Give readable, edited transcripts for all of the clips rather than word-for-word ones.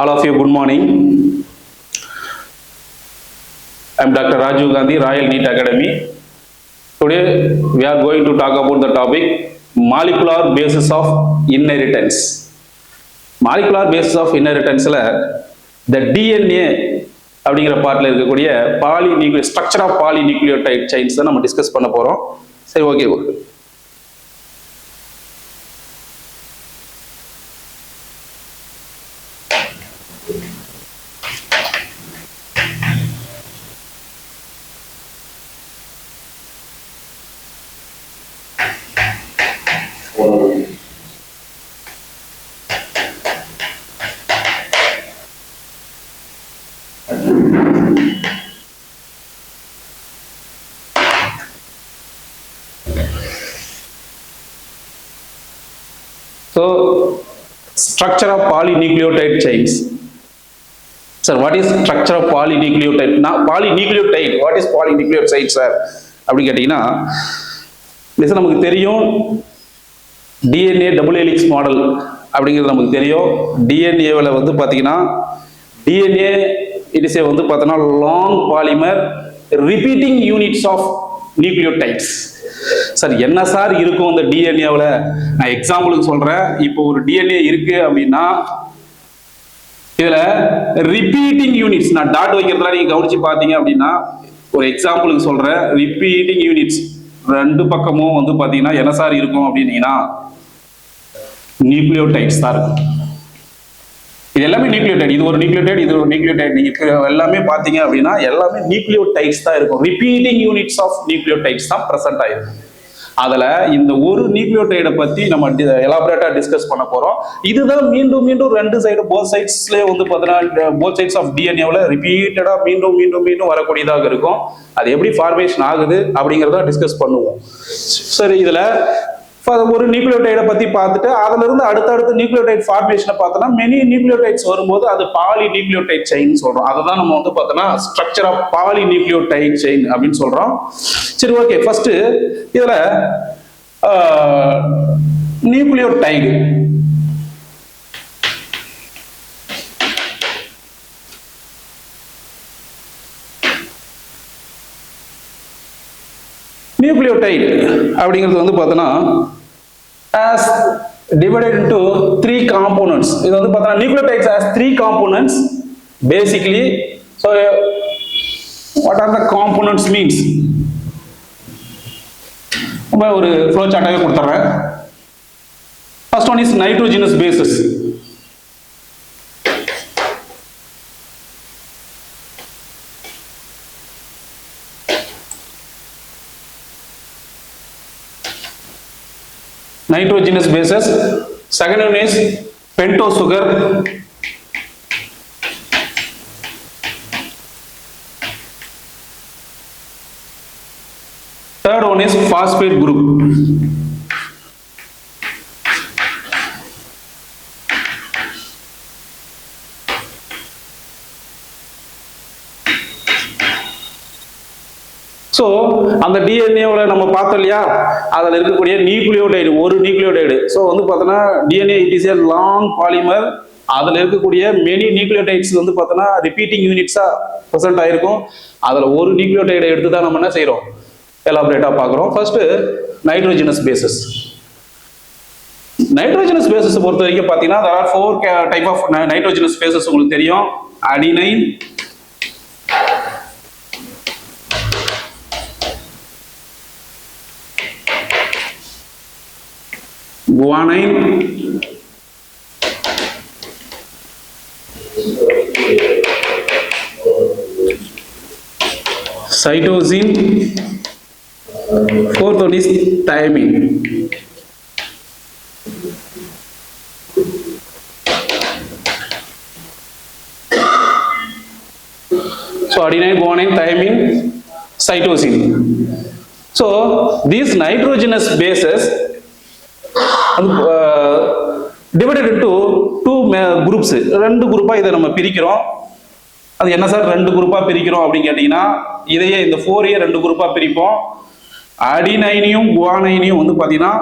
All of you, good morning. I am Dr. Rajiv Gandhi, Royal NEET Academy. Today, we are going to talk about the topic molecular basis of inheritance. Molecular basis of inheritance, the DNA அப்படிங்கிற பார்ட்ல இருக்கக்கூடிய structure of polynucleotide chains தான் நம்ம discuss பண்ண போறோம். சரி, okay. So, structure of polynucleotide chains. Sir, what is structure of polynucleotide? Now, polynucleotide, what is polynucleotide, sir? அப்படி கேட்டீங்கன்னா, நமக்கு தெரியும் டிஎன்ஏ டபுள் ஹெலிக்ஸ் மாடல் அப்படிங்கிறது நமக்கு தெரியும். டிஎன்ஏவில் வந்து பார்த்தீங்கன்னா டிஎன்ஏ இடிசே வந்து பார்த்தோன்னா long polymer repeating units of nucleotides. Sir என்ன சார் இருக்கும் அந்த டிஎன்ஏவில்? நான் எக்ஸாம்பிளுக்கு சொல்றேன். இப்போ ஒரு டிஎன்ஏ இருக்கு அப்படின்னா இதுல ரிப்பீட்டிங் யூனிட்ஸ், நான் டாட் வைக்கிறதுல நீங்க கவனிச்சு பார்த்தீங்க அப்படின்னா, ஒரு எக்ஸாம்பிளுக்கு சொல்றேன், ரிப்பீட்டிங் யூனிட்ஸ் ரெண்டு பக்கமும் வந்து பார்த்தீங்கன்னா என்ன சார் இருக்கும் அப்படின்னீங்கன்னா நியூக்ளியோடைட்ஸ் தான் இருக்கும். இது எல்லாமே நியூக்ளியோடைட், இது ஒரு நியூக்ளியோடைட், இது ஒரு நியூக்ளியோடைட். நீங்க எல்லாமே பாத்தீங்க அப்படின்னா எல்லாமே நியூக்ளியோடைட்ஸ் தான் இருக்கும். ரிப்பீட்டிங் யூனிட்ஸ் ஆஃப் நியூக்ளியோடைட்ஸ் தான் பிரசன்ட் ஆயிருக்கும். அதுல இந்த ஒரு நியூக்ளியோடைடை பத்தி நம்ம எலாபரேட்டா டிஸ்கஸ் பண்ண போறோம். இதுதான் மீண்டும் மீண்டும் ரெண்டு சைடு போத் சைட்ஸ்ல வந்து பார்த்தீங்கன்னா போத் சைட்ஸ் ஆஃப் டிஎன்ஏவில் ரிப்பீட்டடா மீண்டும் மீண்டும் மீண்டும் வரக்கூடியதாக இருக்கும். அது எப்படி ஃபார்மேஷன் ஆகுது அப்படிங்கிறத டிஸ்கஸ் பண்ணுவோம். சரி, இதுல ஒரு நியூக்ளியோடைடை பத்தி பார்த்துட்டு அதுல இருந்து அடுத்தடுத்து நியூக்ளியோடைட் ஃபார்மேஷனை பார்த்தோம்னா மெனி நியூக்ளியோடைட்ஸ் வரும்போது அது பாலிநியூக்ளியோடைட் செயின் சொல்றோம். அதை தான் நம்ம வந்து பார்த்தோம்னா ஸ்ட்ரக்சர் ஆஃப் பாலிநியூக்ளியோடைட் செயின் அப்படின்னு சொல்றோம். சரி, ஓகே. ஃபர்ஸ்ட் இதுல நியூக்ளியோடைடு நியூக்ளியோடைடு அப்படிங்கிறது வந்து பார்த்தோன்னா as divided into three components. இது வந்து பார்த்தோன்னா nucleotides has three components basically. So what are the components means? ஒரு ஃப்ளோ சார்ட்டாகவே கொடுத்துட்றேன். First one is nitrogenous bases. Nitrogenous bases. Second one is pentose sugar. Third one is phosphate group. So அந்த டிஎன்ஏவில் நம்ம பார்த்தோம் இல்லையா, அதில் இருக்கக்கூடிய நியூக்ளியோடைடு ஒரு நியூக்ளியோடைடு. ஸோ வந்து பார்த்தோன்னா DNA it is a long polymer. அதில் இருக்கக்கூடிய மெனி நியூக்ளியோடைட்ஸ் வந்து பார்த்தோன்னா ரிப்பீட்டிங் யூனிட்ஸாக ப்ரெசென்ட் ஆயிருக்கும். அதில் ஒரு நியூக்ளியோடைடை எடுத்து தான் நம்ம என்ன செய்கிறோம், எலாபரேட்டாக பார்க்குறோம். First nitrogenous bases. Nitrogenous bases பொறுத்த வரைக்கும் பார்த்தீங்கன்னா there are four type of nitrogenous bases உங்களுக்கு தெரியும். Adenine, guanine, cytosine, fourth one is thymine. So adenine, guanine, thymine, cytosine. So these nitrogenous bases divided into two groups. ரெண்டு குரூப்பா இதை நம்ம பிரிக்கிறோம். அது என்ன சார் ரெண்டு குரூப்பா பிரிக்கிறோம் அப்படின்னு கேட்டீங்கன்னா, இதையே இந்த 4 ரெண்டு குரூப்பா பிரிப்போம். அடினைனையும் குவானைனையும் வந்து பாத்தீங்கன்னா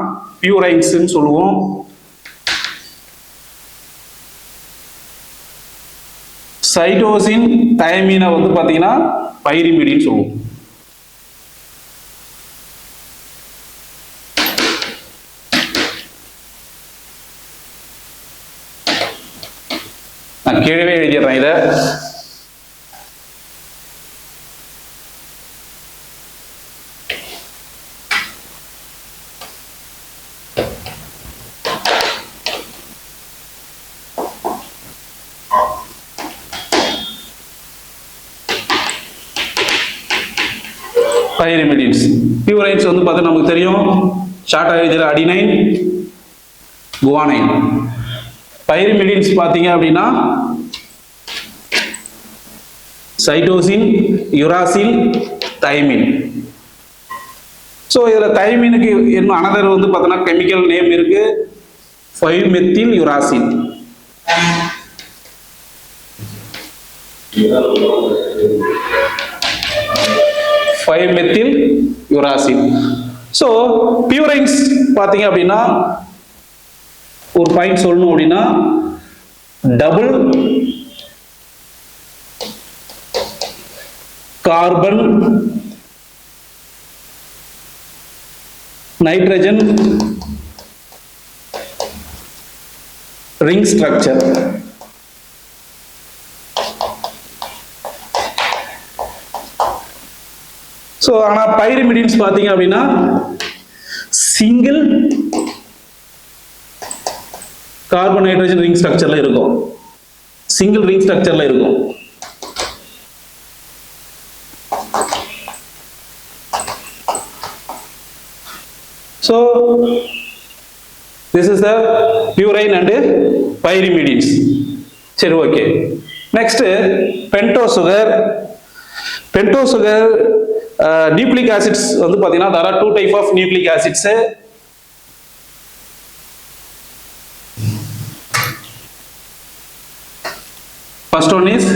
பியூரைன்ஸ்ன்னு சொல்லுவோம். சைட்டோசின் தயமீனை வந்து பார்த்தீங்கன்னா பைரிமிடின்னு சொல்லுவோம். நான் கீழே எழுதிடுறேன் இதை. பைரிமிடின்ஸ். பியூரைன்ஸ் வந்து பார்த்தா நமக்கு தெரியும், ஷார்ட்டாக எழுதுகிற அடினைன், குவானைன். பைரிமிடின்ஸ் பார்த்தீங்க அப்படின்னா சைட்டோசின், யுராசில், தைமின். ஸோ இதில் தைமினுக்கு என்ன அனதர் வந்து பார்த்தோன்னா கெமிக்கல் நேம் இருக்கு, 5-மெத்தில் யுராசில். யுராசில். ஸோ பியூரைன்ஸ் பார்த்தீங்க அப்படின்னா ஒரு பாயிண்ட் சொல்லணும் அப்படின்னா double carbon nitrogen ring structure. So ஆனால் பைரிமிடின்ஸ் பார்த்தீங்க அப்படின்னா சிங்கிள் கார்பன் நைட்ரஜன் ரிங் ஸ்ட்ரக்சர்ல இருக்கும், சிங்கிள் ரிங் ஸ்ட்ரக்சர்ல இருக்கும். So this is the purine and pyrimidines. சரி, okay. Next pentose sugar. Pentose sugar nucleic acids வந்து பார்த்தீங்கன்னா there are 2 type of nucleic acids. First one is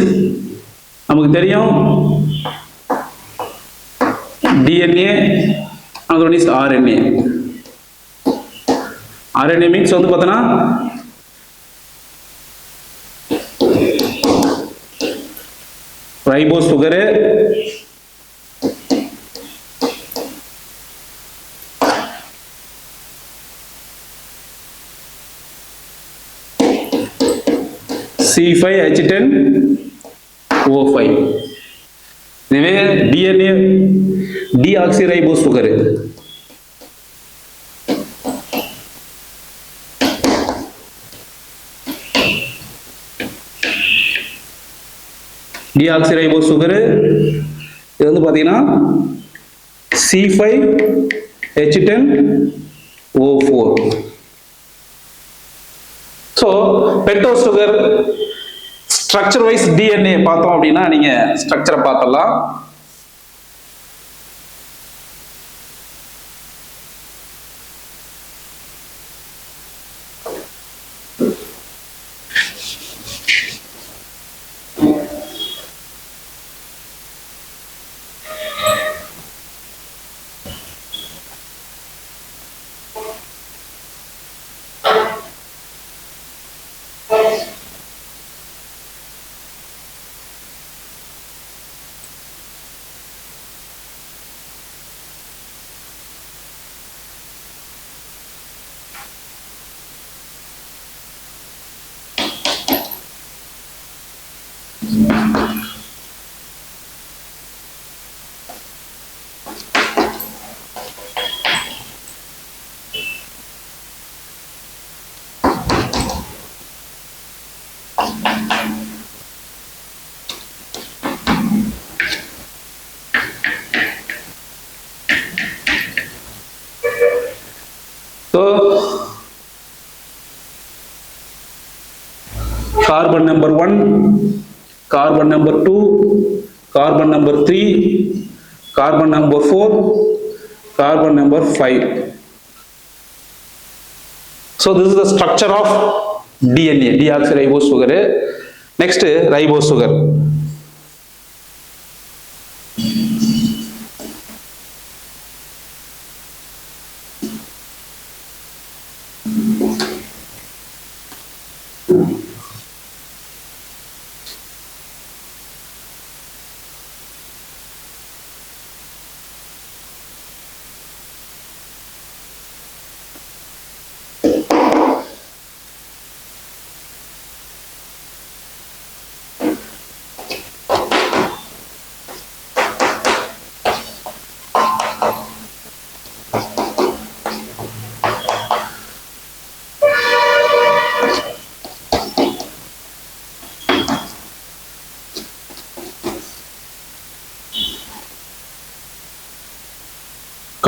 நமக்கு தெரியும் DNA, another one is RNA. RNA means வந்து பார்த்தோன்னா ribose sugar, C5H10O5. இதுவே DNA deoxyriboஸ் sugar. deoxyriboஸ் சுகர் இது வந்து பார்த்தீங்கன்னா C5H10O4. So pentose sugar structure wise DNA பார்த்தோம் அப்படின்னா நீங்க ஸ்ட்ரக்சரை பார்த்தலாம். So carbon number 1, carbon number 2, carbon number 3, carbon number 4, carbon number 5. So this is the structure of DNA, deoxyribose sugar. Next, ribose sugar.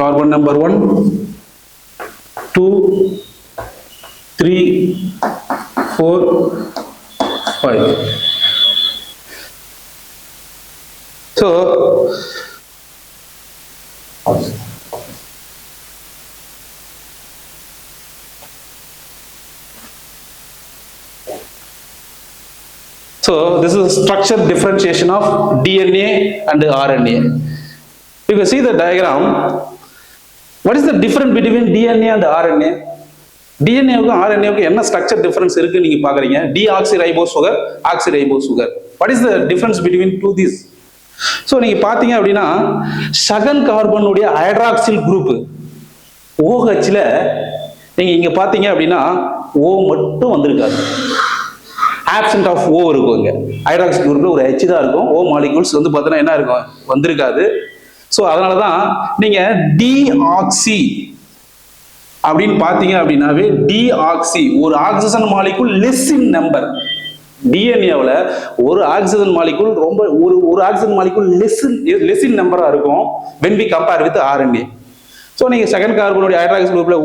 carbon number 1, 2, 3, 4, 5. So this is structure differentiation of DNA and RNA. If you see the diagram, what is the difference between DNA and RNA? DNA க்கும் RNA க்கும் என்ன structure difference இருக்கு நீங்க பாக்குறீங்க? deoxyribose sugar, oxyribose sugar. What is the difference between two these? So நீங்க பாத்தீங்க அப்படின்னா second carbon உடைய ஹைட்ராக்சில் குரூப் OH ல நீங்க இங்க பாத்தீங்க அப்படின்னா O மட்டும் வந்திருக்காது. ஆப்சென்ட் ஆஃப் O இருக்கும். இங்க ஹைட்ராக்சில் குரூப்ல ஒரு H தான் இருக்கும். O மாலிகூல்ஸ் வந்து பார்த்தீங்கன்னா என்ன இருக்கும்? வந்திருக்காது. ஸோ அதனால தான் நீங்க டிஆக்சி அப்படின்னு பார்த்தீங்க அப்படின்னாவே டிஆக்சி ஒரு oxygen molecule less in number. டிஎன்ஏவில் ஒரு ஆக்சிஜன் மாலிகூல் ரொம்ப ஒரு ஆக்சிஜன் மாலிகூல் லெஸ் இன் நம்பரா இருக்கும் when we compare with RNA. So நீங்க செகண்ட் கார்பனுடைய ஹைட்ராக்சில் குரூப்ல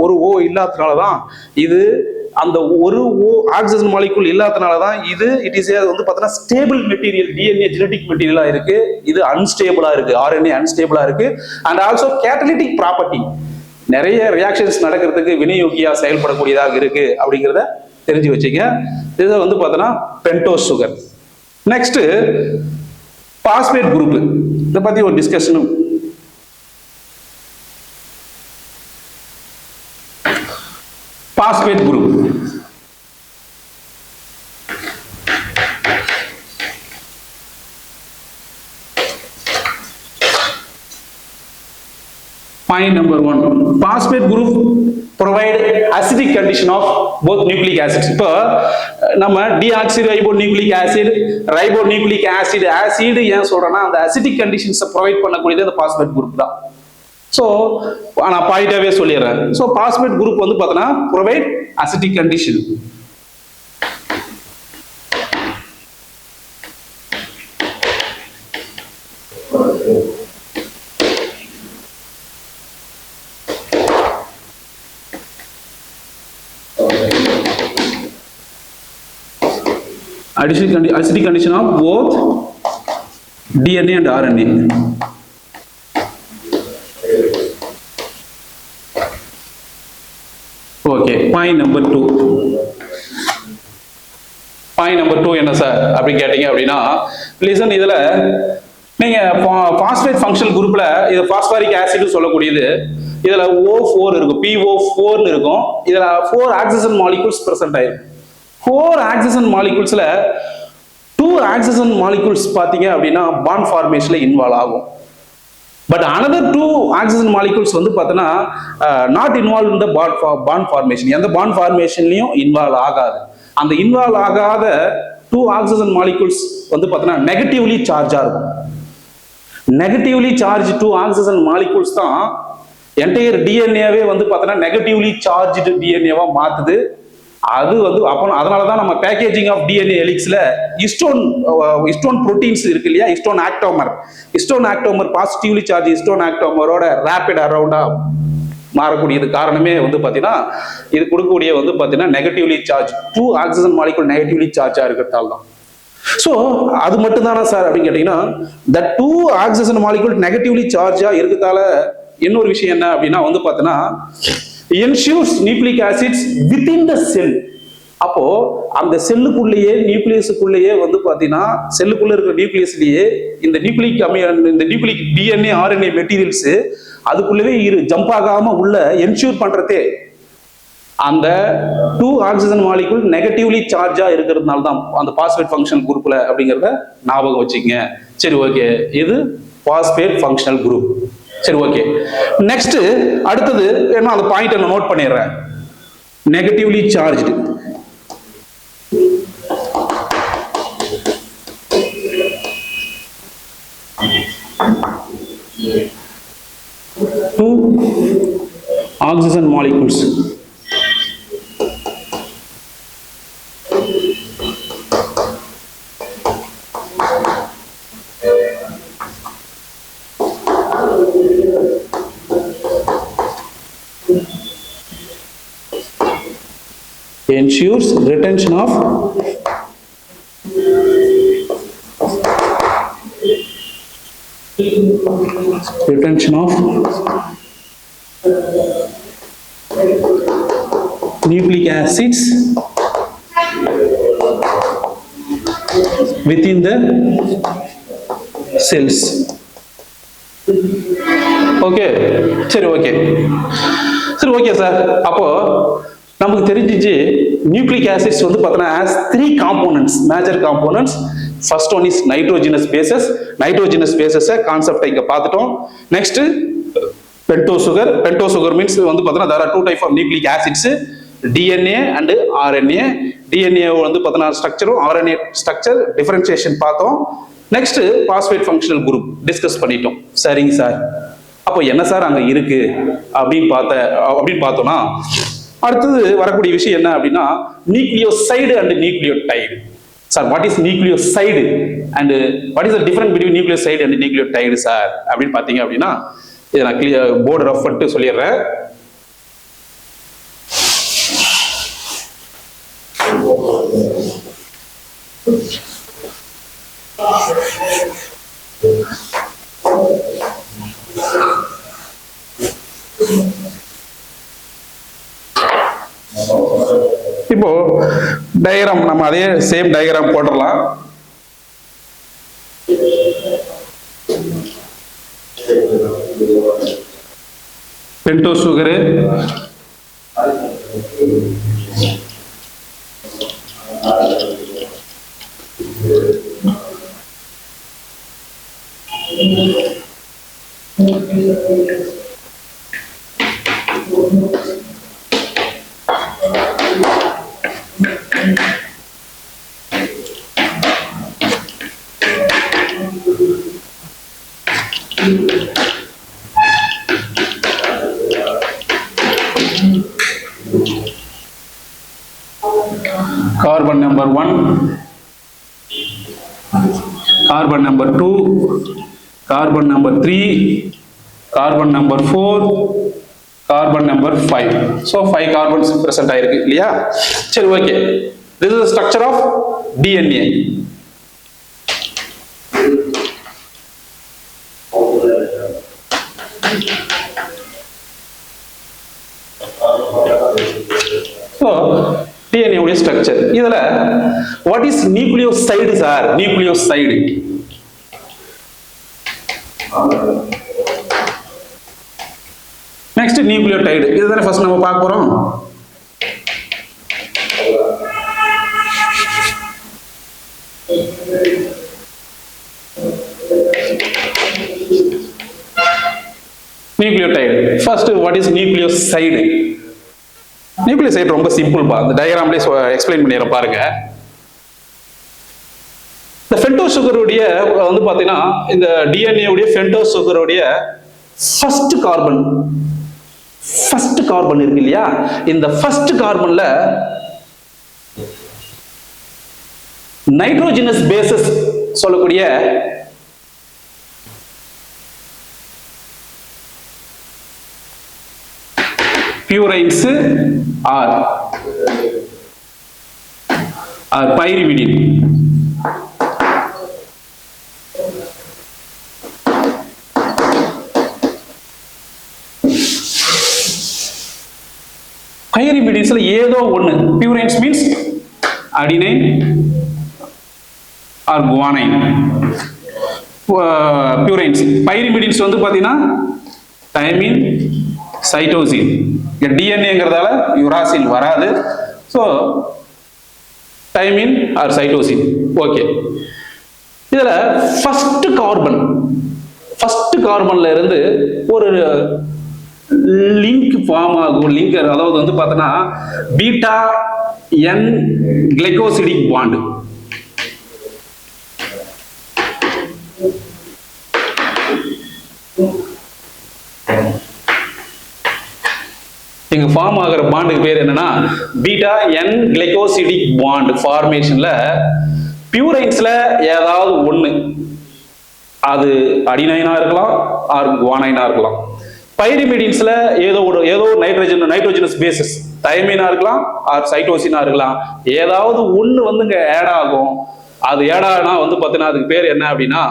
ஒரு O இல்லாததுனால தான் இது அந்த ஒரு ஆக்சிஜன் மாலிகூல் இல்லாதனால தான் இது வந்து பார்த்தீங்கன்னா ஸ்டேபிள் மெட்டீரியல் டிஎன்ஏ ஜெனடிக் மெட்டீரியலா இருக்கு. இது அன்ஸ்டேபிளா இருக்கு. RNA அன்ஸ்டேபிளா இருக்கு. அண்ட் ஆல்சோ கேட்டலிட்டிக் ப்ராப்பர்ட்டி நிறைய ரியாக்ஷன்ஸ் நடக்கிறதுக்கு வினையோகியா செயல்படக்கூடியதாக இருக்கு அப்படிங்கிறத தெரிஞ்சு வச்சுங்க. இது வந்து பார்த்தோன்னா pentose sugar. Next phosphate group, இதை பத்தி ஒரு discussion. Phosphate group point number 1, phosphate group provide acidic condition of both nucleic acids. இப்போ நம்ம deoxyribonucleic acid, ribonucleic acid ஏன் சொல்றேன்னா அந்த acidic conditions ப்ரொவைட் பண்ணக்கூடியது அந்த phosphate group தான். ஸோ நான் பாயிண்டாவே சொல்லிடுறேன். ஸோ பாஸ்பேட் குரூப் வந்து பார்த்தோன்னா provide acetic condition. acidic condition of both DNA and RNA. Okay, point number 2. Point number 2 என்ன சார் அப்படி கேட்டீங்க அப்படின்னா லிசன், இதுல நீங்க பாஸ்பேட் ஃபங்க்ஷனல் குரூப்ல இது பாஸ்பாரிக் ஆசிட் சொல்லக்கூடியது. இதுல O4 இருக்கும், PO4 இருக்கும். இதுல 4 ஆக்சிஜன் மாலிகூல்ஸ் பிரசன்ட் ஆயிருக்கு. 4 ஆக்சிஜன் மாலிகூல்ஸ்ல 2 ஆக்சிஜன் மாலிகூல்ஸ் பாத்தீங்க அப்படின்னா பாண்ட் ஃபார்மேஷன்ல இன்வால்வ் ஆகும். பட் அனதர் 2 ஆக்சிஜன் மாலிகூல்ஸ் வந்து பார்த்தோன்னா not involve in the bond formation. எந்த பாண்ட் ஃபார்மேஷன்லையும் இன்வால்வ் ஆகாது. அந்த இன்வால்வ் ஆகாத 2 ஆக்சிஜன் மாலிகூல்ஸ் வந்து பார்த்தோன்னா நெகட்டிவ்லி சார்ஜா இருக்கும். நெகட்டிவ்லி சார்ஜ் 2 ஆக்சிஜன் மாலிகூல்ஸ் தான் என்டையர் டிஎன்ஏவே வந்து பார்த்தோன்னா நெகட்டிவ்லி சார்ஜ்டு டிஎன்ஏவா மாத்துது. அது வந்து அப்போ அதனாலதான் நம்ம பேக்கேஜிங் ஆஃப் டிஎன்ஏ ஹெலிக்ஸ்ல ஹிஸ்டோன் புரோட்டீன்ஸ் இருக்கு இல்லையா, histone octamer positively charge histone ஆக்டோமரோட ரேபிட் அரவுண்டா மாறக்கூடியது காரணமே வந்து பாத்தீங்கன்னா இது கொடுக்கக்கூடிய வந்து பாத்தீங்கன்னா negatively charge 2 oxygen molecule negatively சார்ஜா இருக்கிறதால தான். ஸோ அது மட்டும் தானே சார் அப்படின்னு கேட்டீங்கன்னா the 2 ஆக்சிஜன் மாலிகூல் நெகட்டிவ்லி சார்ஜா இருக்கிறதால இன்னொரு விஷயம் என்ன அப்படின்னா வந்து பாத்தீங்கன்னா ensures nucleic acids within the cell. அப்போ அந்த செல்லுக்குள்ளேயே நியூக்ளியஸுக்குள்ளேயே வந்து பாத்தீங்கன்னா செல்லுக்குள்ள இருக்கிற நியூக்ளியஸ்லயே இந்த நியூக்ளிக் டிஎன்ஏ ஆர்என்ஏ மெட்டீரியல்ஸ் அதுக்குள்ளவே ஜம்ப் ஆகாம உள்ள என்ஷூர் பண்றதே அந்த 2 ஆக்சிஜன் மாலிகூல் நெகட்டிவ்லி சார்ஜா இருக்கிறதுனால தான் அந்த பாஸ்பேட் ஃபங்க்ஷனல் குரூப்ல அப்படிங்கிறத ஞாபகம் வச்சுக்கங்க. சரி, ஓகே, இது பாஸ்பேட் ஃபங்க்ஷனல் குரூப். சரி, ஓகே. நெக்ஸ்ட் அடுத்தது என்ன, அந்த பாயிண்ட் நான் நோட் பண்ணிடுறேன். Negatively charged two oxygen molecules. ensures retention of nucleic acids within the cells. Okay சரி ஓகே சரி ஓகே சார். அப்போ நமக்கு தெரிஞ்சிச்சு நியூக்ளிக் ஆசிட்ஸ் வந்து பார்த்தோன்னா as 3 components, major components. First one is nitrogenous bases. Nitrogenous bases கான்செப்டை இங்க பார்த்துட்டோம். நெக்ஸ்ட் பென்டோசுகர். பென்டோசுகர் மீன்ஸ் வந்து பார்த்தோன்னா there are 2 types of nucleic acids, DNA and RNA. DNA வந்து பார்த்தோன்னா ஸ்ட்ரக்சரும் RNA ஸ்ட்ரக்சர் டிஃபரன்சியேஷன் பார்த்தோம். Next phosphate functional group discuss பண்ணிட்டோம். சரிங்க சார். அப்போ என்ன சார் அங்க இருக்கு அப்படின்னு பார்த்தோம்னா அடுத்தது வரக்கூடிய விஷயம் என்ன அப்படின்னா nucleoside and nucleotide. Sir what is nucleoside and what is the difference between nucleoside and nucleotide sir அப்படின்னு பார்த்தீங்க அப்படின்னா இதை நான் போர்டு ரஃப் பண்ணிட்டு சொல்லிடுறேன். இப்போ டயக்ராம் நம்ம அதே சேம் டயக்ராம் போட்டுடலாம். Pentose sugar, carbon number 1, carbon number 2, carbon number 3, carbon number 4, carbon number 5. So 5 carbons present ஆயிருக்கு இல்லையா? சரி okay. This is the structure of DNA. So DNA உடைய ஸ்ட்ரக்சர். இதுல what is nucleoside sir? Nucleoside next nucleotide. இதுதானே first நம்ம பார்க்க போறோம். Nucleotide. First what is nucleoside? Nucleoside ரொம்ப சிம்பிள் பா. அந்த டயகிராம்லயே எக்ஸ்பிளைன் பண்ணிடுற பாருங்க. இந்த ஃபென்டோஸ் சுகருடைய வந்து பாத்தீங்கன்னா இந்த டிஎன்ஏ உடைய ஃபென்டோஸ் சுகருடைய ஃபர்ஸ்ட் கார்பன் இருக்கு இல்லையா? இந்த ஃபர்ஸ்ட் கார்பன்ல நைட்ரோஜனஸ் பேசஸ் சொல்லக்கூடிய பியூரைன்ஸ் ஆர் பைரிமிடின். பைரிமிடின்ஸ்ல ஏதோ ஒண்ணு. Purines means adenine or guanine. Purines. Pyrimidines வந்து பாத்தீங்கன்னா தைமின், சைட்டோசின். டிஎன்ஏங்கிறதால யுராசில் வராது. So thymine or cytosine. Okay. இதுல ஃபர்ஸ்ட் கார்பன்ல இருந்து ஒரு லிங்க் ஃபார்ம் ஆகும். லிங்கர் அதாவது வந்து பார்த்தோன்னா பீட்டா என் கிளைகோசிடிக் பாண்ட். இங்க ஃபார்ம் ஆகிற பாண்டுக்கு பேர் என்னன்னா பீட்டா என் கிளைகோசிடிக் பாண்ட் ஃபார்மேஷன்ல பியூரைன்ஸ்ல ஏதாவது ஒண்ணு, அது அடினைனா இருக்கலாம் ஆர் குவானைனா இருக்கலாம். பைரிமிடின்ஸ்ல ஏதோ நைட்ரோஜனஸ் பேசஸ் தயமினா இருக்கலாம் ஆர் சைட்டோசினா இருக்கலாம். ஏதாவது ஒண்ணு வந்து இங்க ஆட் ஆகும். அது ஆட் ஆனா வந்து பாத்தீங்கன்னா அதுக்கு பேர் என்ன அப்படின்னா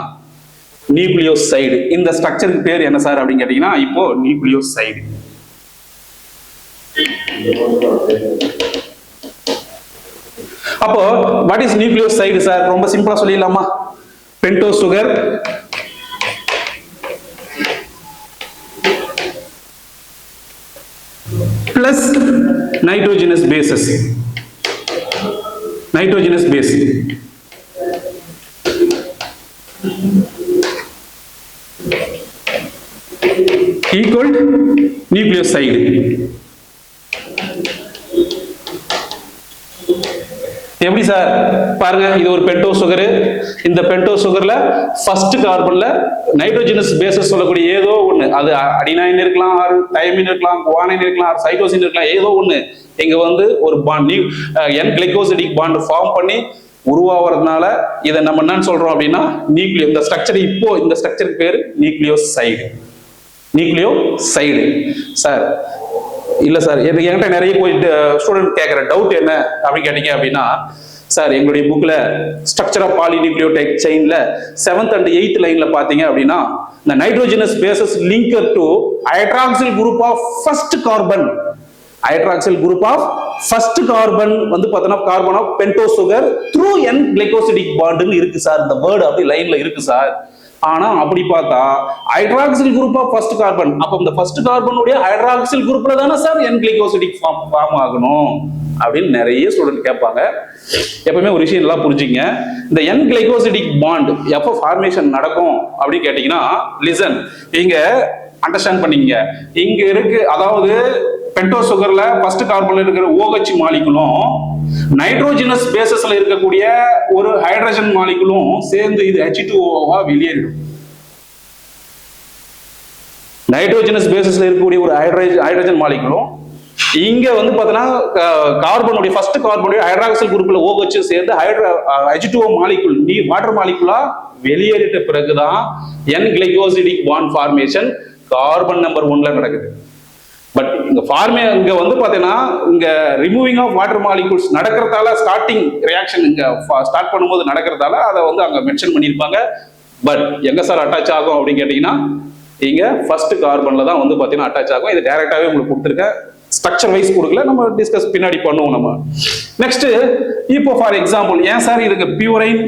நியூக்ளியோசைடு. இந்த ஸ்ட்ரக்சருக்கு பேர் என்ன சார் அப்படின்னு கேட்டீங்கன்னா இப்போ நியூக்ளியோசைடு. அப்போ வாட் இஸ் நியூக்ளியோசைடு சார்? ரொம்ப சிம்பிளா சொல்லிடலாமா? Pentose sugar plus nitrogenous bases, nitrogenous base equal nucleoside. எப்படி சார் பாருங்க, இது ஒரு பென்டோஸ் சுகர். இந்த பென்டோஸ் சுகர்ல ஃபர்ஸ்ட் கார்பன்ல நைட்ரோஜனஸ் பேசஸ் சொல்லக்கூடிய ஏதோ ஒண்ணு, அது அடினைன் இருக்கலாம், ஆர் தைமின் இருக்கலாம், குவானைன் இருக்கலாம், ஆர் சைட்டோசின் இருக்கலாம், ஏதோ ஒண்ணு இங்க வந்து ஒரு bond N glycosidic bond form பண்ணி உருவாகிறதுனால இதை நம்ம என்னன்னு சொல்றோம் அப்படின்னா நியூக்ளியோ. இந்த ஸ்ட்ரக்சர் இப்போ இந்த ஸ்ட்ரக்சருக்கு பேரு நியூக்ளியோசைடு. நியூக்ளியோசைடு சார் இல்ல சார், என்கிட்ட நிறைய போயிட்டு ஸ்டூடெண்ட் கேட்கிற டவுட் என்ன அப்படின்னு கேட்டீங்க அப்படின்னா, சார் எங்களுடைய புக்ல ஸ்ட்ரக்சர் ஆஃப் பாலிநியூக்ளியோடைட் செயின்ல 7th and 8th லைன்ல பாத்தீங்க அப்படின்னா the nitrogenous bases linked to hydroxyl group of first carbon, hydroxyl group of first carbon வந்து பார்த்தோன்னா carbon of pentose sugar through n glycosidic bond இருக்கு சார். இந்த வேர்டு அப்படி லைன்ல இருக்கு சார். ஆனா அப்படி பார்த்தா hydroxyl group of first carbon, அப்ப இந்த ஃபர்ஸ்ட் கார்பனுடைய ஹைட்ராக்சில் குரூப்ல தானே சார் n கிளைகோசிடிக் ஃபார்ம் ஆகணும் அப்படின்னு நிறைய ஸ்டூடெண்ட் கேட்பாங்க. எப்பவுமே ஒரு விஷயம் நல்லா புரிஞ்சுங்க, இந்த n கிளைகோசிடிக் பாண்ட் எப்போ ஃபார்மேஷன் நடக்கும் அப்படின்னு கேட்டீங்கன்னா லிசன், இங்க அண்டர்ஸ்டாண்ட் பண்ணீங்க. இங்க இருக்கு, அதாவது பென்டோஸ் சுகர்ல ஃபர்ஸ்ட் கார்பன்ல இருக்கிற OH மாலிகுலும் நைட்ரோஜனஸ் பேசஸ்ல இருக்கக்கூடிய ஒரு ஹைட்ரஜன் மாலிகுலும் சேர்ந்து இது H2O வெளியேறிடும். நைட்ரோஜனஸ் பேசஸ்ல இருக்கக்கூடிய ஒரு ஹைட்ரஜன் மாலிகுலும் இங்க வந்து பாத்தீங்கன்னா கார்பனுடைய ஃபர்ஸ்ட் கார்பனுடைய ஹைட்ராக்சில் குரூப்ல OH சேர்ந்து H2O மாலிகுல் வாட்டர் மாலிகுலா வெளியேறிட்ட பிறகுதான் n glycosidic bond formation carbon number 1ல நடக்குது. பட் இங்க வந்து பாத்தீங்கன்னா இங்க ரிமூவிங் ஆஃப் வாட்டர் மாலிகூல்ஸ் நடக்கிறதால ஸ்டார்டிங் ரியாக்ஷன் இங்க ஸ்டார்ட் பண்ணும்போது நடக்கிறதால அதை வந்து அங்க மென்ஷன் பண்ணியிருப்பாங்க. பட் எங்க சார் அட்டாச் ஆகும் அப்படின்னு கேட்டீங்கன்னா இங்க ஃபர்ஸ்ட் கார்பன்ல தான் வந்து பாத்தீங்கன்னா அட்டாச் ஆகும். இது டைரக்டாவே உங்களுக்கு கொடுத்துருக்கேன், ஸ்ட்ரக்சர் வைஸ் கொடுக்கல, நம்ம டிஸ்கஸ் பின்னாடி பண்ணுவோம் நம்ம. நெக்ஸ்ட் இப்போ ஃபார் எக்ஸாம்பிள் ஏன் சார் இதுக்கு பியூரைன்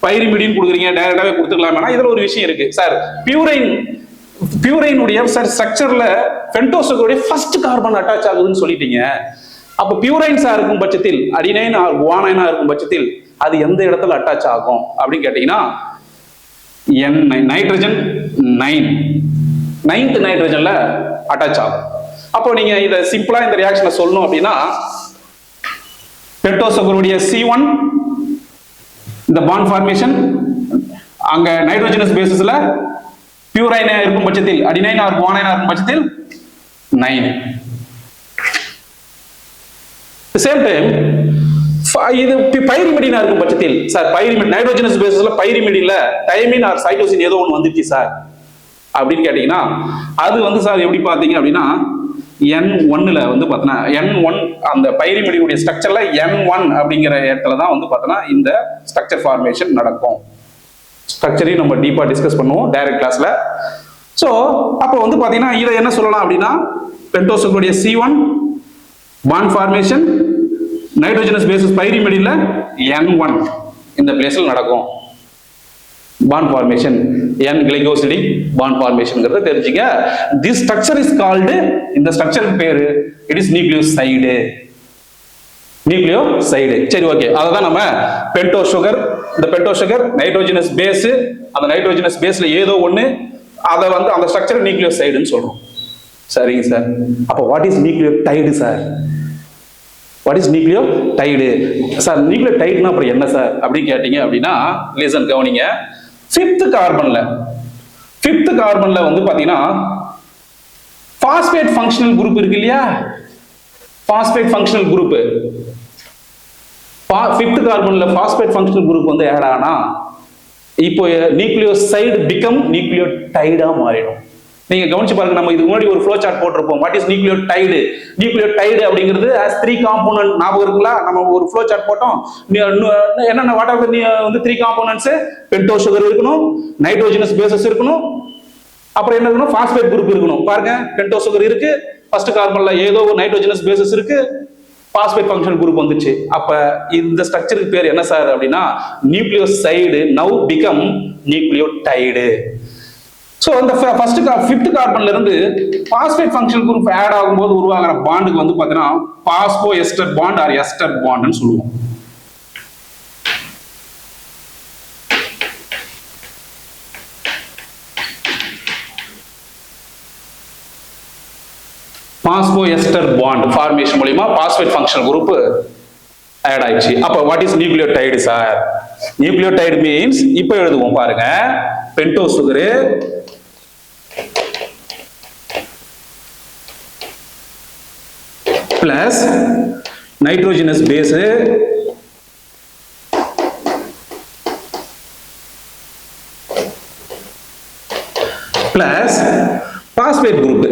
பைரிமிடின் கொடுக்குறீங்க, டைரக்டாவே கொடுத்துக்கலாம்னா இதுல ஒரு விஷயம் இருக்கு சார். பியூரைனுடைய ஸ்ட்ரக்சர்ல பென்டோஸ் சுகருடைய ஃபர்ஸ்ட் கார்பன் அட்டாச் ஆகுதுன்னு சொல்லிட்டீங்க. அப்ப பியூரைன்ஸா இருக்கும் பட்சத்தில் அடினைன் ஆர் குவானைனா இருக்கும் பட்சத்தில் அது எந்த இடத்துல அட்டாச் ஆகும் அப்படின்னு கேட்டீங்கன்னா நைட்ரஜன் 9th நைட்ரஜன்ல அட்டாச் ஆகும். அப்போ நீங்க இதை சிம்பிளா இந்த ரியாக்ஷனை சொல்லணும் அப்படின்னா பென்டோஸ் சுகருடைய C1 இந்த பாண்ட் ஃபார்மேஷன் அங்க நைட்ரோஜனஸ் பேசிஸ்ல பியூரைனா இருக்கும் பட்சத்தில் அடினைன் ஆர் குவானைனா இருக்கும் பட்சத்தில் 9. சேம் டைம் இது பைரிமிடினா இருக்கும் பட்சத்தில் சார் பைரிமிட் நைட்ரோஜனஸ் பேசிஸ்ல பைரிமிடின்ல தைமின் ஆர் சைட்டோசின் ஏதோ ஒன்று வந்துச்சு சார் அப்படின்னு கேட்டீங்கன்னா அது வந்து சார் எப்படி பாத்தீங்க அப்படின்னா N1ல வந்து பார்த்தோன்னா N1 அந்த பைரிமிடினுடைய ஸ்ட்ரக்சர்ல N1 அப்படிங்கிற இடத்துல தான் வந்து பார்த்தோன்னா இந்த ஸ்ட்ரக்சர் ஃபார்மேஷன் நடக்கும். ஸ்ட்ரக்சரையும் நம்ம டீப்பா டிஸ்கஸ் பண்ணுவோம் டைரக்ட் கிளாஸ்ல. ஸோ அப்போ வந்து பார்த்தீங்கன்னா இதை என்ன சொல்லலாம் அப்படின்னா பென்டோஸ் சுகருடைய C1 bond formation nitrogenous bases பைரிமிடின்ல N1 இந்த பிளேஸ்ல நடக்கும். Bond formation n glycosidic bond ஃபார்மேஷன்ங்கிறத தெரிஞ்சுங்க. திஸ் ஸ்ட்ரக்சர் இஸ் கால்டு, இந்த ஸ்ட்ரக்சருக்கு பேரு இட் இஸ் நியூக்ளியோசைடு. சரி ஓகே, அததான் நம்ம பென்டோஸ் சுகர், இந்த பென்டோஸ் சுகர் நைட்ரோஜனஸ் பேஸ், அந்த நைட்ரோஜனஸ் பேஸ்ல ஏதோ ஒண்ணு அதை வந்து அந்த ஸ்ட்ரக்சர் நியூக்ளியோசைடுன்னு சொல்றோம். சரிங்க சார். அப்போ what is nucleotide sir? What is nucleotide sir? நியூக்ளியோடைடுனா அப்புறம் என்ன சார் அப்படின்னு கேட்டீங்க அப்படின்னா லிசன் கவனிங்க. ஃபிஃப்த் கார்பன்ல வந்து பாத்தீங்கன்னா பாஸ்பேட் ஃபங்க்ஷனல் குரூப் இருக்கு இல்லையா? பாஸ்பேட் ஃபங்க்ஷனல் குரூப் ஃபிஃப்த் கார்பன்ல பாஸ்பேட் ஃபங்க்ஷனல் குரூப் வந்து ஆட் ஆனா இப்போ நியூக்ளியோசைடு பிகம் நியூக்ளியோடைடா மாறிடும். நீங்க கவனிச்சு பாருங்க, நம்ம இதுக்கு முன்னாடி ஒரு ஃப்ளோ சார்ட் போட்டிருப்போம். What is nucleotide? நியூக்ளியோடைடு அப்படிங்கிறது as 3 காம்போனன்ட். ஞாபகம் இருக்குங்களா? நம்ம ஒரு ஃப்ளோ சார்ட் போட்டோம். என்னென்ன வாட் ஆர் வந்து 3 காம்போனன்ட்ஸ்? பென்டோ சுகர் இருக்கணும், நைட்ரோஜனஸ் பேசஸ் இருக்கணும், அப்புறம் என்ன இருக்கணும்? பாஸ்பேட் குரூப் இருக்கணும். பாருங்க, பென்டோ சுகர் இருக்கு, ஃபர்ஸ்ட் கார்பன்ல ஏதோ ஒரு நைட்ரோஜனஸ் பேசஸ் இருக்கு, பாஸ்பேட் ஃபங்க்ஷனல் குரூப் வந்துச்சு. அப்ப இந்த ஸ்ட்ரக்சருக்கு பேர் என்ன சார் அப்படின்னா nucleoside now become nucleotide. So அந்த ஃபர்ஸ்ட் 5th கார்பன்ல இருந்து பாஸ்பேட் ஃபங்க்ஷனல் குரூப் ஆட் ஆகும்போது உருவாகிற பாண்டுக்கு வந்து பாத்தீங்கன்னா phospho ester bond or ester பாண்ட்னு சொல்லுவோம். பாஸ்போ எஸ்டர் பாண்ட் ஃபார்மேஷன் மூலமா பாஸ்பேட் ஃபங்க்ஷனல் குரூப் ஆட் ஆயிடுச்சு. அப்ப what is nucleotide sir? Nucleotide means இப்போ எழுதுவோம் பாருங்க, pento sugar plus nitrogenous base plus phosphate group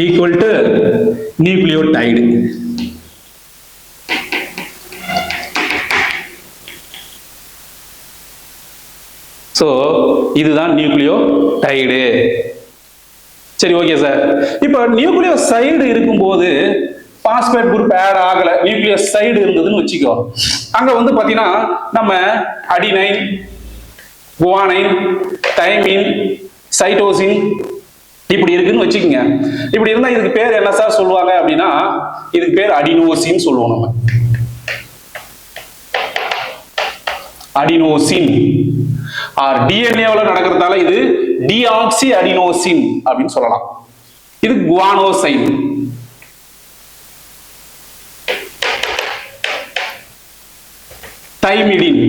equal to nucleotide. So இதுதான் நியூக்ளியோடைடு. சரி, ஓகே சார். இப்போ நியூக்ளியோசைடு இருக்கும்போது பாஸ்பேட் குரூப் ஆட் ஆகல, நியூக்ளியோசைடு இருந்ததுன்னு வச்சுக்கோ. அங்க வந்து பாத்தீங்கன்னா நம்ம அடினைன், குவானைன், தைமின், சைட்டோசின் இப்படி இருக்குன்னு வச்சுக்கோங்க. இப்படி இருந்தா இதுக்கு பேர் என்ன சார் சொல்லுவாங்க அப்படின்னா இதுக்கு பேர் அடினோசின் சொல்லுவோம். நம்ம அடினோசின் ஆர் டிஎன்ஏல நடக்கிறதால இது டிஆக்சி அடினோசின் அப்படின்னு சொல்லலாம். இது guanosine. Thymidine,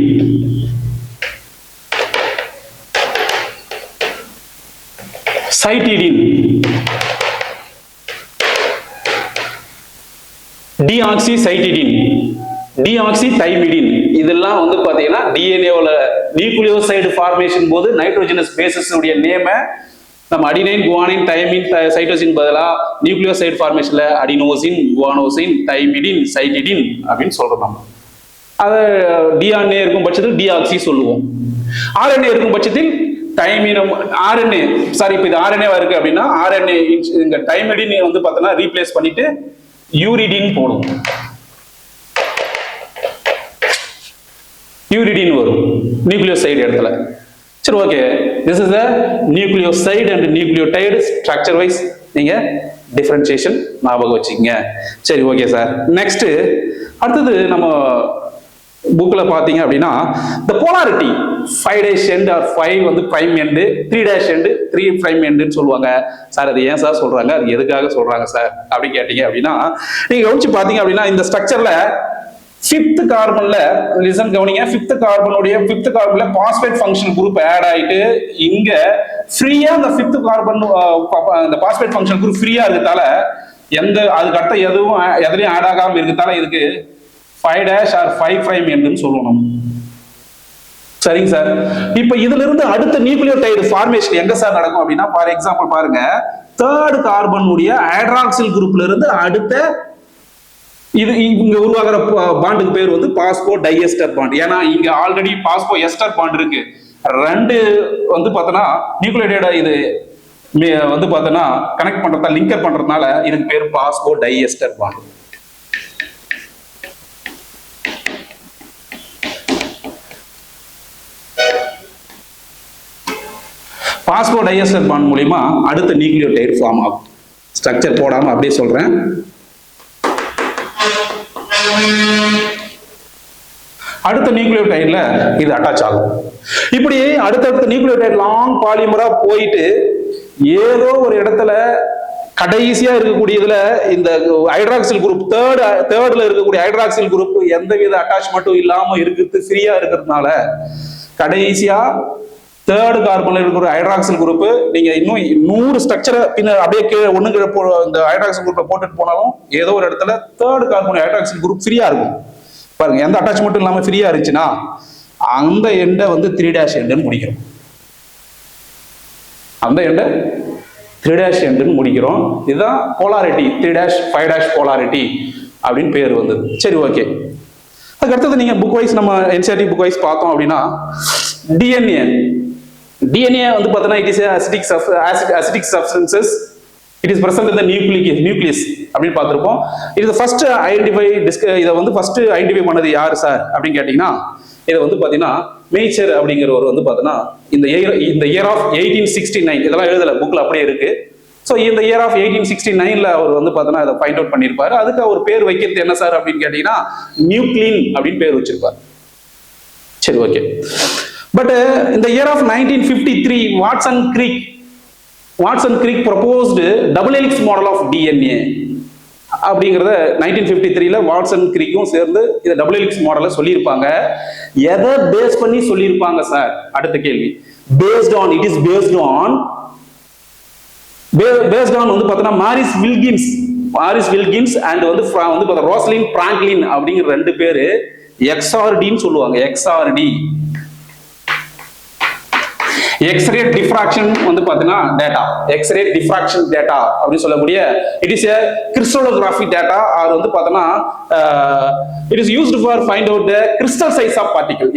சைட்டிடின், deoxy சைட்டிடின், deoxy thymidine இதெல்லாம் வந்து பாத்தீங்கன்னா டிஎன்ஏல நியூக்ளியோசைடு ஃபார்மேஷன் போது நைட்ரோஜனஸ் பேசஸ் உடைய நேம நம்ம அடினைன், குவானின், தைமின், சைட்டோசின் பதிலா நியூக்ளியோசைடு ஃபார்மேஷன்ல அடினோசின், குவானோசின், தைமிடின், சைட்டிடின் அப்படின்னு சொல்றோம். நம்ம அது டிஎன்ஏ இருக்கும் பட்சத்தில் டிஆக்சி சொல்லுவோம். ஆர்என்ஏ இருக்கும் பட்சத்தில் தைமினம், ஆர்என்ஏ சாரி இப்போ இது ஆர்என்ஏவா இருக்கு அப்படின்னா ஆர்என்ஏ இங்க தைமிடின் வந்து பார்த்தோன்னா ரீப்ளேஸ் பண்ணிட்டு யூரிடின் போடும். யூரிடின் வரும் நியூக்ளியோசைடு இடத்துல. சரி, okay. This is the nucleoside and nucleotide structure wise நீங்க டிஃபரன்சியேஷன் ஞாபகம் வச்சுக்கங்க. சரி, ஓகே சார். நெக்ஸ்ட் அடுத்தது நம்ம புக்ல பாத்தீங்க அப்படின்னா the polarity 5' end or 5 வந்து prime end, 3' end 3 prime end ன்னு சொல்லுவாங்க. சார் அது ஏன் சார் சொல்றாங்க, அது எதுக்காக சொல்றாங்க சார் அப்படி கேட்டீங்க அப்படின்னா நீங்க கவனிச்சு பாத்தீங்க அப்படின்னா இந்த ஸ்ட்ரக்சர்ல 5th கார்பன்ல லிசன் கவனிங்க, 5th கார்பன்ல பாஸ்பேட் ஃபங்க்ஷன் குரூப் ஆட் ஆயிட்டு இங்க ஃப்ரீயா அந்த 5th கார்பன் அந்த பாஸ்பேட் ஃபங்க்ஷன் குரூப் ஃப்ரீயா இருக்கதால அதுக்கு அடுத்த எதுலயும் ஆட் ஆகாம இருக்கதால இதுக்கு 5' or 5' என்று சொல்லுவோம். சரிங்க சார். இப்ப இதுல இருந்து அடுத்த நியூக்ளியோடைடு ஃபார்மேஷன் எங்க சார் நடக்கும் அப்படின்னா ஃபார் எக்ஸாம்பிள் பாருங்க, 3rd கார்பன் உடைய ஹைட்ராக்சில் குரூப்ல இருந்து அடுத்த இது இங்க உருவாகிற பாண்டுக்கு பேர் வந்து பாஸ்போ டைஎஸ்டர் பாண்ட். ஏன்னா இங்க ஆல்ரெடி பாஸ்போ எஸ்டர் பாண்ட் இருக்கு. ரெண்டு வந்து பார்த்தோன்னா நியூக்ளியோடைட இது வந்து பார்த்தோன்னா கனெக்ட் பண்றதா லிங்கர் பண்றதுனால இதுக்கு பேர் பாஸ்போ டைஎஸ்டர் பாண்ட். பாஸ்போ டைஎஸ்டர் பாண்ட் மூலமா அடுத்த நியூக்ளியோடைடு ஃபார்ம் ஆகும். ஸ்ட்ரக்சர் போடாம அப்படியே சொல்றேன். அடுத்த நியூக்ளியோடைட்ல இது அட்டாச் ஆகும். இப்படி அடுத்தடுத்த நியூக்ளியோடைட் லாங் பாலிமரா போயிட்டு ஏதோ ஒரு இடத்துல கடைசியா இருக்கக்கூடியதுல இந்த ஹைட்ராக்சில் குரூப் தேர்ட்ல இருக்கக்கூடிய ஹைட்ராக்சில் குரூப் எந்தவித அட்டாச்மெண்ட்டும் இல்லாம இருக்குது, ஃப்ரீயா இருக்கிறதுனால கடைசியா 3rd கார்பன்ல இருக்கிற ஹைட்ராக்சில் குரூப் நீங்க இன்னும் 100 ஸ்ட்ரக்சரை பின்ன அப்படியே ஒண்ணுங்கிற இந்த ஹைட்ராக்சில் குரூப்பை போட்டுட்டு போனாலும் ஏதோ ஒரு இடத்துல 3rd கார்பன் ஹைட்ராக்சில் குரூப் ஃப்ரீயா இருக்கும். பாருங்க, எந்த அட்டாச்மெண்ட்டும் இல்லாம ஃப்ரீயா இருந்துச்சுன்னா அந்த எண்டை வந்து 3' எண்டுன்னு முடிக்கிறோம். அந்த எண்டை 3' எண்டுன்னு முடிக்கிறோம். இதுதான் போலாரிட்டி, 3' 5' போலாரிட்டி அப்படின்னு பேர் வந்தது. சரி, ஓகே. அதுக்கு அடுத்தது நீங்க புக் வைஸ் நம்ம என்சிஆர்டி புக் வைஸ் பார்த்தோம் அப்படின்னா டிஎன்ஏ வந்து பார்த்தீங்கன்னா it is acetic substances. It is present in the nucleus அப்படின்னு பார்த்திருப்போம். இது ஃபர்ஸ்ட் இதை வந்து ஃபர்ஸ்ட் ஐடென்டிஃபை பண்ணது யாரு சார் அப்படின்னு கேட்டீங்கன்னா, இதை வந்து பார்த்தீங்கன்னா மேய்ச்சர் அப்படிங்கிறவர் வந்து பார்த்தீங்கன்னா இந்த இயர் ஆஃப் 1869 இதெல்லாம் எழுதல, புக்ல அப்படியே இருக்கு. ஸோ இந்த இயர் ஆஃப் 1869ல அவர் வந்து பார்த்தீங்கன்னா அதை ஃபைண்ட் அவுட் பண்ணியிருப்பாரு. அதுக்கு அவர் பேர் வைக்கிறது என்ன சார் அப்படின்னு கேட்டீங்கன்னா நியூக்ளின் அப்படின்னு பேர் வச்சிருப்பார். சரி, ஓகே. பட் இந்த year of 1953 Watson Crick proposed double helix model of DNA அப்படிங்கிறத 1953ல வாட்சன் கிரிக்கும் சேர்ந்து இதை டபுள் ஹெலிக்ஸ் மாடலை சொல்லியிருப்பாங்க. எதை பேஸ் பண்ணி சொல்லியிருப்பாங்க சார்? அடுத்த கேள்வி. பேஸ்ட் ஆன் வந்து பார்த்தீங்கன்னா மாரிஸ் வில்கின்ஸ் அண்ட் வந்து ரோசலின் பிராங்க்லின் அப்படிங்கிற 2 பேரு எக்ஸ்ஆர்டின்னு சொல்லுவாங்க. எக்ஸ்ரே டிஃப்ராக்ஷன் வந்து பாத்தீங்கன்னா டேட்டா, எக்ஸ்ரே டிஃப்ராக்ஷன் டேட்டா அப்படின்னு சொல்லக்கூடிய it is a crystallography data. அது வந்து பார்த்தோன்னா it is used for find out the crystal size of particle.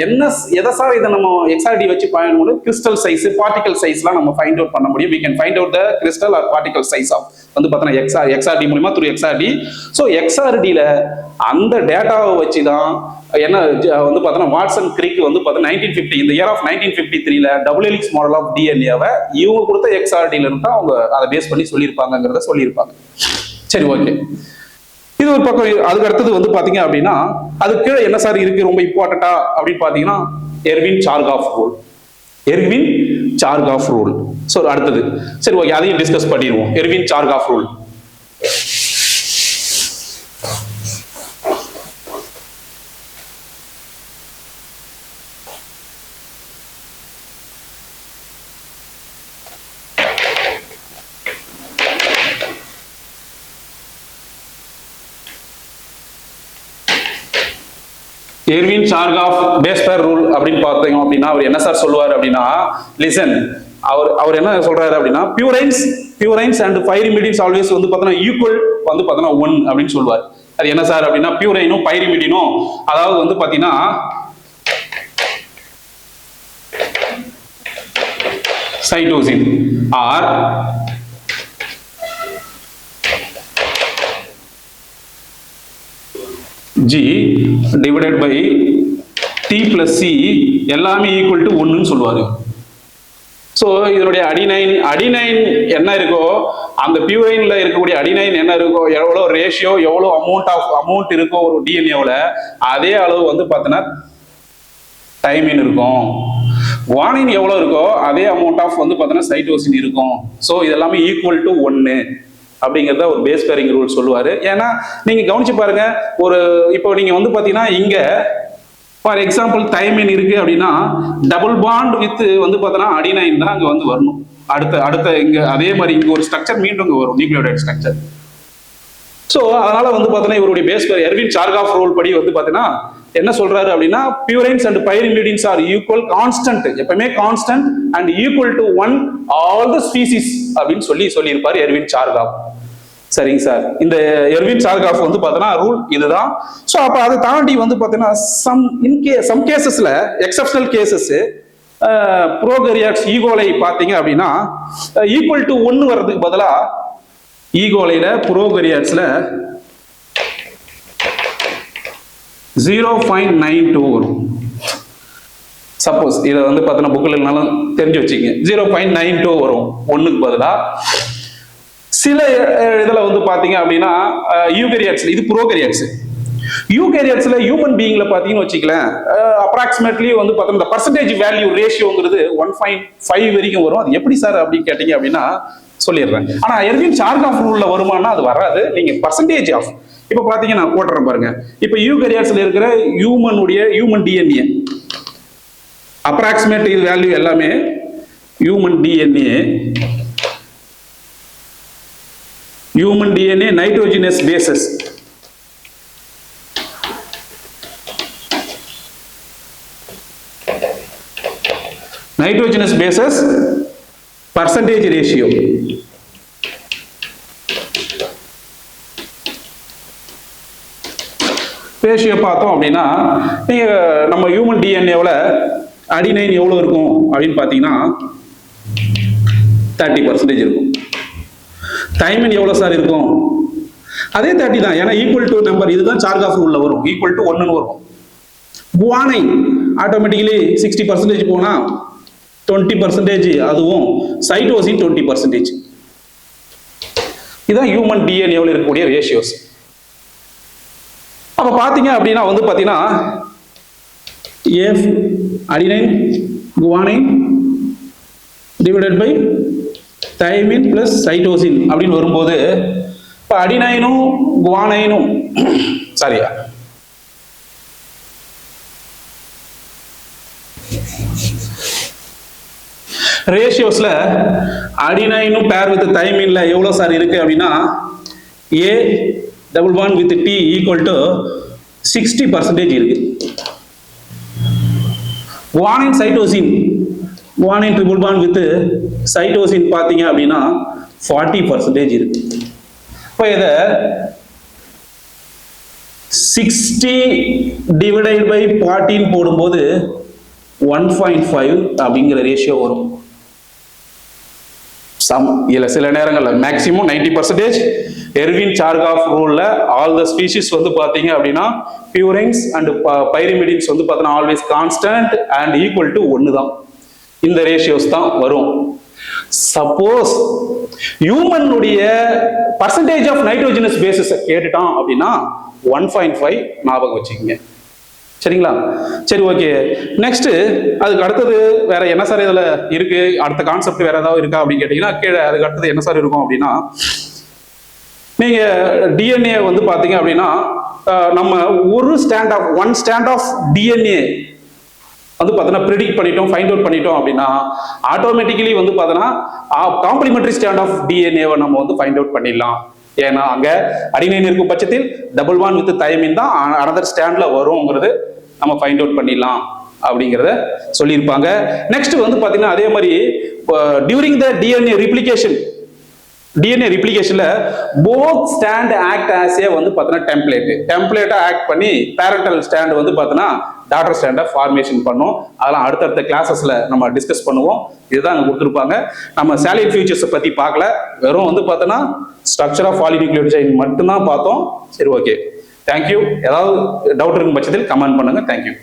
எதை சார் இதை நம்ம எக்ஸ்ஆர்டி வச்சு பயன்படுது? கிறிஸ்டல் சைஸ், பார்ட்டிகல் சைஸ்லாம் நம்ம ஃபைண்ட் அவுட் பண்ண முடியும். we can find out the crystal or particle size of வந்து பார்த்தோன்னா எக்ஸ்ஆர்டி மூலமா through எக்ஸ்ஆர்டி. ஸோ எக்ஸ்ஆர்டியில் அந்த டேட்டாவை வச்சு தான் என்ன வந்து பார்த்தோன்னா வாட்சன் கிரிக் வந்து பார்த்தோன்னா 1950 இந்த இயர் ஆஃப் 1953ல டபுள் ஹெலிக்ஸ் மாடல் ஆஃப் டிஎன்ஏவை இவங்க கொடுத்த எக்ஸ்ஆர்டில இருந்து தான் அவங்க அதை பேஸ் பண்ணி சொல்லியிருப்பாங்கிறத சொல்லியிருப்பாங்க. சரி, ஓகே. இது ஒரு பக்கம். அதுக்கு அடுத்தது வந்து பாத்தீங்க அப்படின்னா அது கீழே என்ன சார் இருக்கு ரொம்ப இம்பார்ட்டண்டா அப்படின்னு பாத்தீங்கன்னா எர்வின் சார்காஃப் ரூல். ஸோ அடுத்தது சரி, ஓகே, அதையும் டிஸ்கஸ் பண்ணிடுவோம். Erwin Chargaff rule. Erwin Chargaff base pair rule அப்படின்னு பார்த்தீங்க அப்படின்னா அவர் என்ன சார் சொல்லுவார் அப்படின்னா, லிசன், அவர் என்ன சொல்றாரு அப்படின்னா பியூரைன்ஸ் அண்ட் பைரிமிடின்ஸ் ஆல்வேஸ் வந்து பார்த்தீங்கன்னா ஈக்குவல் வந்து பார்த்தீங்கன்னா 1 அப்படின்னு சொல்லுவார். அது என்ன சார் அப்படின்னா பியூரைனும் பைரிமிடினும் அதாவது வந்து பார்த்தீங்கன்னா cytosine or G divided by T plus C எல்லாமே ஈக்குவல் டு 1ன்னு சொல்லுவாரு. ஸோ இதனுடைய அடினைன் என்ன இருக்கோ அந்த பியூரைன்ல இருக்கக்கூடிய அடினைன் என்ன இருக்கோ, எவ்வளோ ரேஷியோ, எவ்வளோ அமௌண்ட் இருக்கோ ஒரு டிஎன்ஏவில் அதே அளவு வந்து பார்த்தீங்கன்னா டைமின் இருக்கும். குவானின் எவ்வளோ இருக்கோ அதே அமௌண்ட் ஆஃப் வந்து பார்த்தீங்கன்னா சைட்டோசின் இருக்கும். ஸோ இதெல்லாமே ஈக்குவல் டு 1 அப்படிங்கிறத ஒரு பேஸ் பேரிங் ரூல் சொல்லுவாரு. ஏன்னா நீங்க கவனிச்சு பாருங்க, இப்போ நீங்க வந்து பாத்தீங்கன்னா இங்க ஃபார் எக்ஸாம்பிள் தைமின் இருக்கு அப்படின்னா டபுள் பாண்ட் வித் வந்து பார்த்தோன்னா அடினைன் தான் அங்க வந்து வரணும். அடுத்த இங்க அதே மாதிரி இங்க ஒரு ஸ்ட்ரக்சர் மீண்டும் இங்க வரும், நியூக்ளியோடைட் ஸ்ட்ரக்சர். ஸோ அதனால வந்து பார்த்தோன்னா இவருடைய பேஸ் பேர் எர்வின் சார்காஃப் ரூல் படி வந்து பார்த்தீங்கன்னா என்ன சொல்றாரு அப்படின்னா purines and பைரிமிடின்ஸ் R equal, constant, எப்பவுமே constant and equal to 1 all the species அப்படின்னு சொல்லியிருப்பாரு எர்வின் சார்காஃப். சரிங்க சார். இந்த எர்வின் சார்காஃப் வந்து பார்த்தோன்னா ரூல் இதுதான். ஸோ அப்போ அதை தாண்டி வந்து பார்த்தீங்கன்னா சம் கேசஸ்ல எக்ஸப்ஷனல் கேசஸ் ப்ரோகரியாட்ஸ் ஈகோலை பார்த்தீங்க அப்படின்னா ஈக்குவல் டு 1 வர்றதுக்கு பதிலா ஈகோலையில ப்ரோகரியாட்ஸ்ல 0.92 வரும். சப்போஸ் இதை வந்து பார்த்தீங்கன்னா புக்கில் இல்லைனாலும் தெரிஞ்சு வச்சுக்கங்க, 0.92 வரும் 1க்கு பதிலா. சில இதில் வந்து பார்த்தீங்க அப்படின்னா யூகரியாட்ஸ், இது ப்ரோகரியாட்ஸ். யூகரியாட்ஸ்ல ஹியூமன் பீயிங்ல பார்த்தீங்கன்னு வச்சுக்கலாம் அப்ராக்சிமேட்லி வந்து பார்த்தீங்கன்னா பர்சன்டேஜ் வேல்யூ ரேஷியோங்கிறது 1.5 வரைக்கும் வரும். அது எப்படி சார் அப்படின்னு கேட்டீங்க அப்படின்னா சொல்லிடுறேன். ஆனா எர்வின் சார்காஃப் ரூல்ல வருமானா அது வராது. நீங்க பர்சன்டேஜ் ஆஃப் இப்ப பாத்தீங்கன்னா நான் போட்டுறேன் பாருங்க. இப்ப யூகரியாட்ஸ்ல இருக்கிற ஹியூமன் டிஎன்ஏ அப்ராக்சிமேட் வேல்யூ எல்லாமே human DNA nitrogenous bases nitrogenous bases percentage ratio. Ratio பார்த்தோம் அப்படின்னா நம்ம ஹியூமன் டிஎன்ஏவில் அடினைன் எவ்வளோ இருக்கும் அப்படின்னு பார்த்தீங்கன்னா 30% இருக்கும். தைமின் எவ்வளோ சார் இருக்கும்? அதே 30 தான். ஏன்னா ஈக்குவல் டு நம்பர் இதுதான் சார்காஃப் ரூல்ல வரும். ஈக்குவல் டு 1ன்னு வரும். குவானைன் ஆட்டோமேட்டிக்கலி 60% போனா 20% அதுவும், சைட்டோசின் 20%. இதுதான் ஹியூமன் டிஎன்ஏவில் இருக்கக்கூடிய ரேஷியோஸ். அப்ப பாத்தீங்க அப்படின்னா வந்து பாத்தீங்கன்னா adenine guanine divided by thymine plus cytosine அப்படின்னு வரும்போது இப்ப அடினைனும் குவானைனும் சாரியா ரேஷியோஸ்ல அடினைனும் பேர் வித் தைமின்ல எவ்வளவு சார் இருக்கு அப்படின்னா A double bond with T equal to 60% இருக்கு. guanine cytosine guanine triple bond with cytosine பாத்தீங்க அப்படின்னா 40% இருக்கு. இப்போ இத 60 divided by 14 போடும்போது 1.5 அப்படிங்கிற ரேஷியோ வரும். இல்ல சில நேரங்கள்ல மேக்ஸிமம் 90%. எர்வின் சார்காஃப் ரூல்ல ஆல் த ஸ்பீஷிஸ் வந்து பாத்தீங்க அப்படின்னா பியூரைன்ஸ் அண்ட் பைரிமிடின்ஸ் வந்து பாத்தீங்கன்னா always constant and equal to 1 தான். இந்த ரேஷியோஸ் தான் வரும். சப்போஸ் ஹியூமனுடைய பர்சன்டேஜ் ஆஃப் நைட்ரோஜனஸ் பேசிஸ் கேட்டுட்டான் அப்படின்னா 1.5 ஞாபகம் வச்சுக்கோங்க. சரிங்களா? சரி, ஓகே. நெக்ஸ்ட் அதுக்கு அடுத்தது வேற என்ன சார் இதுல இருக்கு? அடுத்த கான்செப்ட் வேற ஏதாவது இருக்கா அப்படின்னு கேட்டீங்கன்னா கீழே அதுக்கு அடுத்தது என்ன சார் இருக்கும் அப்படின்னா நீங்க டிஎன்ஏ வந்து பாத்தீங்க அப்படின்னா நம்ம ஒரு ஒன் ஸ்டாண்ட் ஆஃப் டிஎன்ஏ வந்து பார்த்தோன்னா ப்ரிடிக்ட் பண்ணிட்டோம், ஃபைண்ட் அவுட் பண்ணிட்டோம் அப்படின்னா ஆட்டோமேட்டிக்கலி வந்து பார்த்தோன்னா காம்ப்ளிமெண்டரி ஸ்டாண்ட் ஆஃப் டிஎன்ஏவை நம்ம வந்து ஃபைண்ட் அவுட் பண்ணிடலாம். ஏன்னா அங்க அடினைன் இருக்கும் பட்சத்தில் டபுள் பாண்ட் வித் தைமின் தான் அனதர் ஸ்டாண்ட்ல வரும்ங்கிறது நம்ம ஃபைண்ட் அவுட் பண்ணிடலாம் அப்படிங்கிறத சொல்லியிருப்பாங்க. நெக்ஸ்ட் வந்து பார்த்தீங்கன்னா அதே மாதிரி டியூரிங் த டிஎன்ஏ ரிப்ளிகேஷன்ல both strand act as a வந்து பார்த்தீங்கன்னா டெம்ப்ளேட்டா ஆக்ட் பண்ணி பேரண்டல் ஸ்டாண்ட் வந்து பார்த்தீங்கன்னா டாட்டர் ஸ்டாண்டை ஃபார்மேஷன் பண்ணும். அதெல்லாம் அடுத்தடுத்த கிளாஸஸ்ல நம்ம டிஸ்கஸ் பண்ணுவோம். இதுதான் அங்கே கொடுத்துருப்பாங்க. நம்ம சேலிட் ஃபியூச்சர்ஸை பத்தி பார்க்கல, வெறும் வந்து பார்த்தோன்னா ஸ்ட்ரக்சர் ஆஃப் பாலிநியூக்ளியோடைட் செயின் மட்டும்தான் பார்த்தோம். சரி, ஓகே, தேங்க்யூ. ஏதாவது டவுட் இருக்கும் பட்சத்தில் கமெண்ட் பண்ணுங்க. தேங்க்யூ.